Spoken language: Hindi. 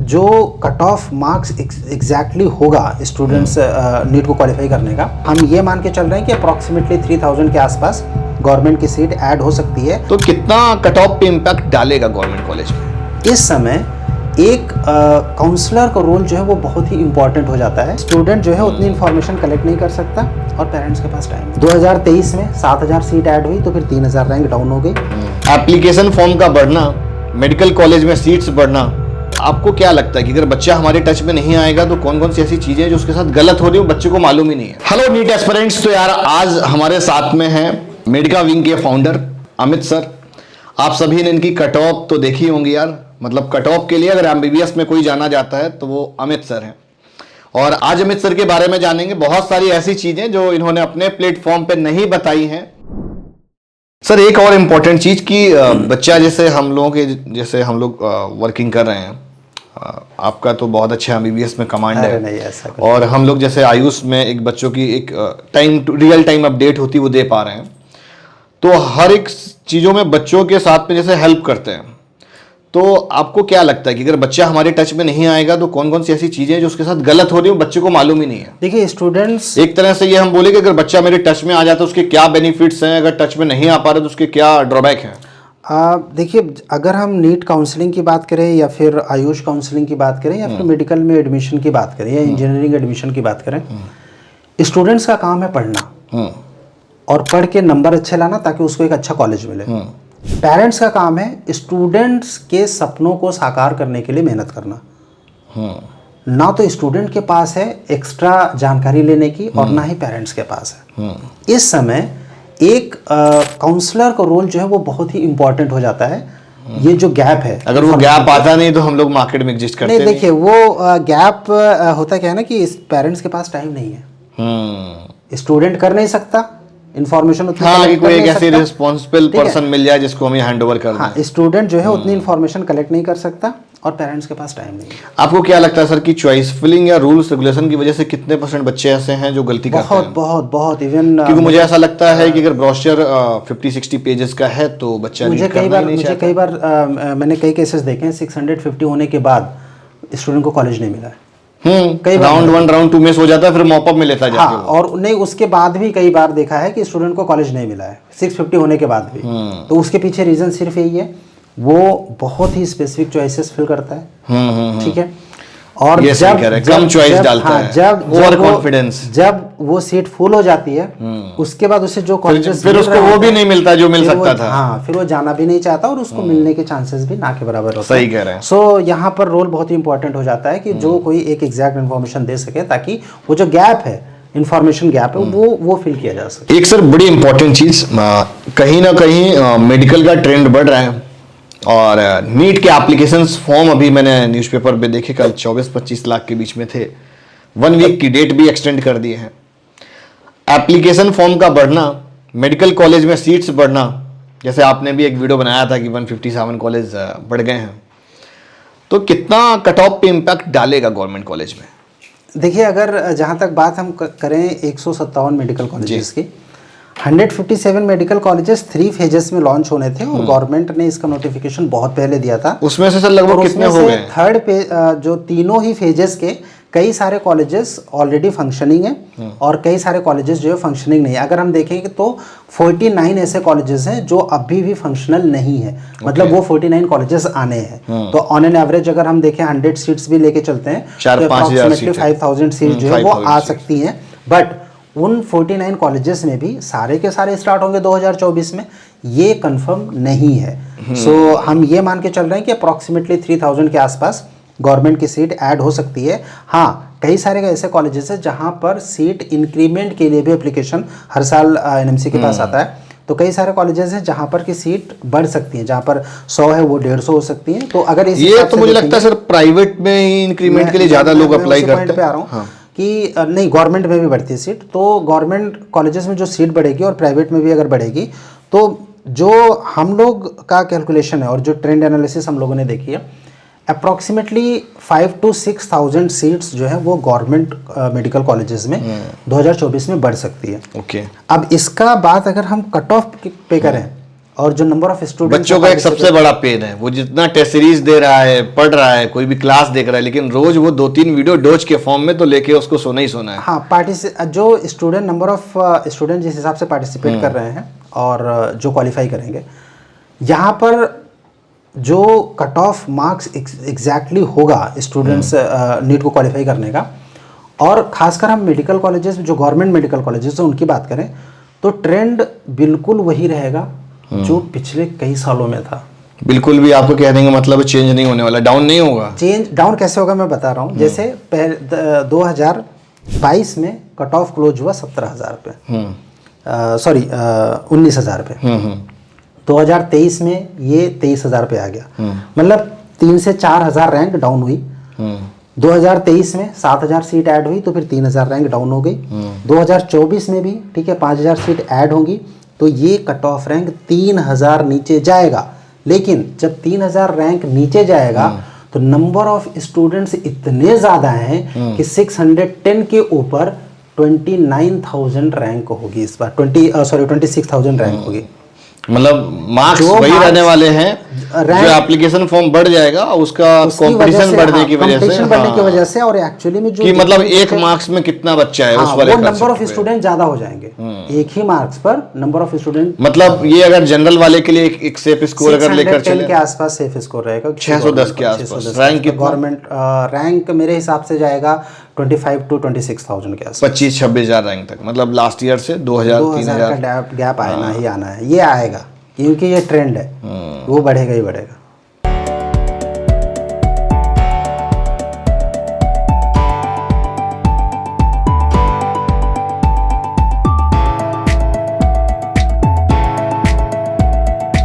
जो कट ऑफ मार्क्स एग्जैक्टली होगा स्टूडेंट्स नीट को क्वालिफाई करने का, हम ये मान के चल रहे हैं कि अप्रॉक्सीमेटली 3000 के आसपास गवर्नमेंट की सीट ऐड हो सकती है। तो कितना कट ऑफ पे इम्पैक्ट डालेगा गवर्नमेंट कॉलेज में? इस समय एक काउंसलर का रोल जो है वो बहुत ही इंपॉर्टेंट हो जाता है। स्टूडेंट जो है उतनी इन्फॉर्मेशन कलेक्ट नहीं कर सकता और पेरेंट्स के पास टाइम। 2023 में 7000 सीट ऐड हुई तो फिर 3000 रैंक डाउन हो गई। एप्लीकेशन फॉर्म का बढ़ना, मेडिकल कॉलेज में सीट्स बढ़ना, आपको क्या लगता है कि अगर बच्चा हमारे टच में नहीं आएगा तो कौन कौन सी ऐसी चीजें जो उसके साथ गलत हो रही हो बच्चे को मालूम ही नहीं है? हेलो नीट एस्पिरेंट्स, तो यार आज हमारे साथ में है मेडिका विंग के फाउंडर अमित सर। आप सभी ने इनकी कट ऑफ तो देखी होंगी यार, मतलब कट ऑफ के लिए अगर एमबीबीएस में कोई जाना जाता है तो वो अमित सर हैं। और आज अमित सर के बारे में जानेंगे बहुत सारी ऐसी चीजें जो इन्होंने अपने प्लेटफॉर्म पे नहीं बताई हैं। सर एक और इम्पोर्टेंट चीज कि बच्चा जैसे हम लोगों के जैसे हम लोग वर्किंग कर रहे हैं, आपका तो बहुत अच्छा एमबीबीएस में कमांड है। नहीं ऐसा और हम लोग जैसे आयुष में एक बच्चों की एक रियल टाइम अपडेट होती है वो दे पा रहे हैं, तो हर एक चीज़ों में बच्चों के साथ में जैसे हेल्प करते हैं। तो आपको क्या लगता है कि अगर बच्चा हमारे टच में नहीं आएगा तो कौन कौन सी ऐसी चीज़ें जो उसके साथ गलत हो रही हो बच्चे को मालूम ही नहीं है? देखिए स्टूडेंट्स, एक तरह से ये हम बोले कि अगर बच्चा मेरे टच में आ जाता है उसके क्या बेनिफिट्स हैं, अगर टच में नहीं आ पा रहा तो उसके क्या ड्रॉबैक हैं? देखिए अगर हम नीट काउंसलिंग की बात करें या फिर आयुष काउंसलिंग की बात करें या फिर मेडिकल में एडमिशन की बात करें या इंजीनियरिंग एडमिशन की बात करें, स्टूडेंट्स का काम है पढ़ना और पढ़ के नंबर अच्छे लाना ताकि उसको एक अच्छा कॉलेज मिले। पेरेंट्स का काम है स्टूडेंट्स के सपनों को साकार करने के लिए मेहनत करना। ना तो स्टूडेंट के पास है एक्स्ट्रा जानकारी लेने की और ना ही पेरेंट्स के पास है। इस समय एक काउंसलर का रोल जो है वो बहुत ही इंपॉर्टेंट हो जाता है। ये जो गैप है, अगर वो गैप आता नहीं तो हम लोग मार्केट में एग्जिस्ट करते नहीं। देखिए वो गैप होता क्या है ना कि पेरेंट्स के पास टाइम नहीं है, स्टूडेंट कर नहीं सकता इन्फॉर्मेशन उतनी कि कोई एक ऐसी रिस्पॉन्सिबल पर्सन मिल जाए जिसको हमें हैंड ओवर कर दें। स्टूडेंट जो है उतनी इन्फॉर्मेशन कलेक्ट नहीं कर सकता और पेरेंट्स के पास टाइम नहीं है। आपको क्या लगता है सर कि चॉइस फिलिंग या रूल्स रेगुलेशन की वजह से कितने % बच्चे ऐसे हैं जो गलती करते हैं? बहुत इवन क्योंकि मुझे ऐसा लगता है कि अगर ब्रोशर 50-60 पेजेस का है तो बच्चा मुझे कई बार मैंने कई केसेस देखे हैं 650 होने के बाद स्टूडेंट को कॉलेज नहीं मिला है। कई राउंड 1 राउंड 2 मिस हो जाता है, फिर मॉपअप में लेता जाके। और नहीं, उसके बाद भी कई बार देखा है कि स्टूडेंट को कॉलेज नहीं मिला है 650 होने के बाद भी। तो उसके पीछे रीजन सिर्फ यही है, वो बहुत ही स्पेसिफिक चॉइसेस फिल करता है। ठीक है, और जब कम चॉइस डालता है, जब ओवर कॉन्फिडेंस, जब वो सीट फुल हो जाती है उसके बाद उसे जो कॉलेजेस फिर उसको वो भी नहीं मिलता जो मिल सकता था। हाँ, फिर वो जाना भी नहीं चाहता और उसको मिलने के चांसेस भी ना के बराबर होते हैं। सही कह रहे हैं। सो यहाँ पर रोल बहुत ही इंपॉर्टेंट हो जाता है कि जो कोई एक एग्जैक्ट इन्फॉर्मेशन दे सके ताकि वो जो गैप है, इन्फॉर्मेशन गैप है, वो फिल किया जा सके। एक सर बड़ी इंपॉर्टेंट चीज, कहीं ना कहीं मेडिकल का ट्रेंड बढ़ रहा है और नीट के एप्लीकेशंस फॉर्म अभी मैंने न्यूज़पेपर पे देखे, कल 24-25 लाख के बीच में थे। 1 वीक की डेट भी एक्सटेंड कर दिए हैं। एप्लीकेशन फॉर्म का बढ़ना, मेडिकल कॉलेज में सीट्स बढ़ना, जैसे आपने भी एक वीडियो बनाया था कि 157 कॉलेज बढ़ गए हैं, तो कितना कट ऑफ पे इम्पैक्ट डालेगा गवर्नमेंट कॉलेज में? देखिए अगर जहाँ तक बात हम करें 157 मेडिकल कॉलेजेस की, 157 मेडिकल कॉलेजेस 3 फेजेस में लॉन्च होने थे और गवर्नमेंट ने इसका नोटिफिकेशन बहुत पहले दिया था। उसमें से सर लगभग कितने हो गए? थर्ड पे जो तीनों ही फेजेस के कई सारे कॉलेजेस ऑलरेडी फंक्शनिंग है और कई सारे कॉलेजेस जो है फंक्शनिंग नहीं है। अगर हम देखेंगे तो 49 ऐसे कॉलेजेस हैं जो अभी भी फंक्शनल नहीं है, मतलब वो 49 कॉलेजेस आने हैं। तो ऑन एन एवरेज अगर हम देखें 100 सीट्स भी लेके चलते हैं तो अप्रॉक्सीमेटली 5000 सीट जो है वो आ सकती हैं। बट उन 49 कॉलेजेस में भी सारे के सारे स्टार्ट होंगे 2024 में, ये कंफर्म नहीं है। सो हम ये मान के चल रहे हैं कि अप्रॉक्सीमेटली 3000 के आसपास गवर्नमेंट की सीट ऐड हो सकती है। हाँ, कई सारे ऐसे कॉलेजेस हैं जहां पर सीट इंक्रीमेंट के लिए भी एप्लीकेशन हर साल एनएमसी के पास आता है। तो कई सारे कॉलेजेस हैं जहां पर की सीट बढ़ सकती है, जहां पर 100 है वो 150 हो सकती है। तो अगर ये तो मुझे लगता है सर प्राइवेट में ही इंक्रीमेंट के लिए ज्यादा लोग अप्लाई करते हैं कि नहीं, गवर्नमेंट में भी बढ़ती है सीट। तो गवर्नमेंट कॉलेजेस में जो सीट बढ़ेगी और प्राइवेट में भी अगर बढ़ेगी तो जो हम लोग का कैलकुलेशन है और जो ट्रेंड एनालिसिस हम लोगों ने देखी है, अप्रॉक्सीमेटली 5 to 6,000 सीट्स जो है वो गवर्नमेंट मेडिकल कॉलेजेस में 2024 में बढ़ सकती है। ओके। अब इसका बात अगर हम कट ऑफ पे करें और जो नंबर ऑफ स्टूडेंट बच्चों का एक सबसे बड़ा पेन है, वो जितना टेस्ट सीरीज दे रहा है, पढ़ रहा है, कोई भी क्लास देख रहा है, लेकिन रोज वो 2-3 वीडियो डोज के फॉर्म में तो लेके उसको सोना ही सोना है। हाँ, जो स्टूडेंट नंबर ऑफ स्टूडेंट जिस हिसाब से पार्टिसिपेट कर रहे हैं और जो क्वालिफाई करेंगे, यहाँ पर जो कट ऑफ मार्क्स एग्जैक्टली होगा स्टूडेंट्स नीट को क्वालिफाई करने का, और खासकर हम मेडिकल कॉलेजेस, जो गवर्नमेंट मेडिकल कॉलेजेस हैं उनकी बात करें तो ट्रेंड बिल्कुल वही रहेगा जो पिछले कई सालों में था। बिल्कुल भी आपको कह देंगे मतलब चेंज नहीं होने वाला, डाउन नहीं होगा। चेंज डाउन कैसे होगा मैं बता रहा हूँ। जैसे 2022 में कट ऑफ क्लोज हुआ 17,000 पे, सॉरी 19,000 पे। 2023 में ये 23,000 पे आ गया, मतलब 3 से 4,000 रैंक डाउन हुई। 2023 में 7,000 सीट ऐड हुई तो फिर 3,000 रैंक डाउन हो गई। 2024 में भी ठीक है 5,000 सीट ऐड होंगी तो ये कट ऑफ रैंक 3,000 नीचे जाएगा। लेकिन जब 3,000 रैंक नीचे जाएगा तो नंबर ऑफ स्टूडेंट्स इतने ज़्यादा हैं कि 610 के ऊपर 29,000 रैंक होगी इस बार, 26,000 रैंक होगी। मतलब मार्क्स वही रहने वाले हैं, जो एप्लीकेशन फॉर्म बढ़ जाएगा उसका कंपटीशन बढ़ने की वजह से, और एक्चुअली में जो कि मतलब एक मार्क्स में कितना बच्चा है उस वाले वो नंबर ऑफ स्टूडेंट ज्यादा हो जाएंगे। एक ही मार्क्स पर नंबर ऑफ स्टूडेंट, मतलब ये अगर जनरल वाले के लिए एक सेफ स्कोर अगर लेकर चले के आसपास सेफ स्कोर रहेगा, 610 के आसपास रैंक। गवर्नमेंट रैंक मेरे हिसाब से जाएगा 25 to 26,000 के आसपास, 25-26,000 रैंक तक। मतलब लास्ट ईयर से 2,000-3,000 का गैप आना ही आना है, ये आएगा क्योंकि ये ट्रेंड है, वो बढ़ेगा ही बढ़ेगा।